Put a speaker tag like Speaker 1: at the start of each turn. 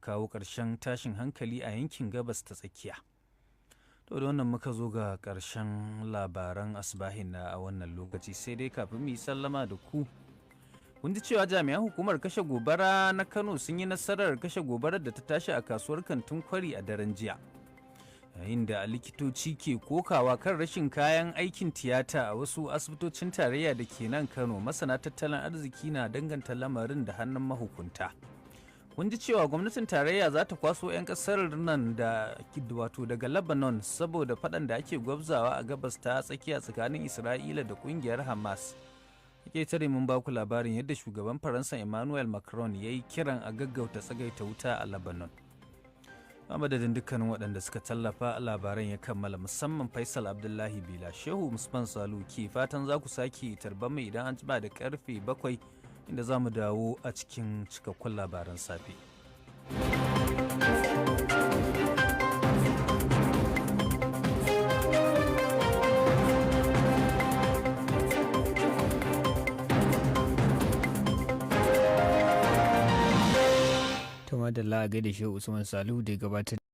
Speaker 1: kawo ƙarshen tashin hankali a yankin gabas ta tsakiya. To da wannan muka zo ga ƙarshen labaran asbahin na a wannan lokaci, sai dai kafin mu yi sallama da ku. Kun ji cewa jami'an hukumar kashe gobara na Kano sun yi nasarar kashe gobarar da ta tashi a kasuwar kantin kwari a daren jiya. Yayin da likitoci ke kokawa kan rashin kayan aikin tiyata a wasu asibitocin tarayya da ke nan Kano, masana tattalin arziki na danganta lamarin da hannun mahukunta. Kun ji cewa gwamnatin tarayya za ta kwaso 'yan kasar nan da wato daga Lebanon saboda faɗan da ake gwabzawa a gabas ta tsakiya tsakanin Isra'ila da ƙungiyar Hamas. Ke tare mun ba ku labarin yadda shugaban Faransa Emmanuel Macron ya yi kiran a gaggauta tsagaita wuta a Lebanon. A madadin dukkanin waɗanda suka tallafa labaran ya kammala, musamman Faisal Abdullahi Bila, Shehu Musman Salu ke fatan za ku sake tarban mai idan an jima da karfe 7 inda za mu dawo a cikin cikakkun labaran safe.
Speaker 2: Tuma da la'agai da Shehu Usman Salu da gabatar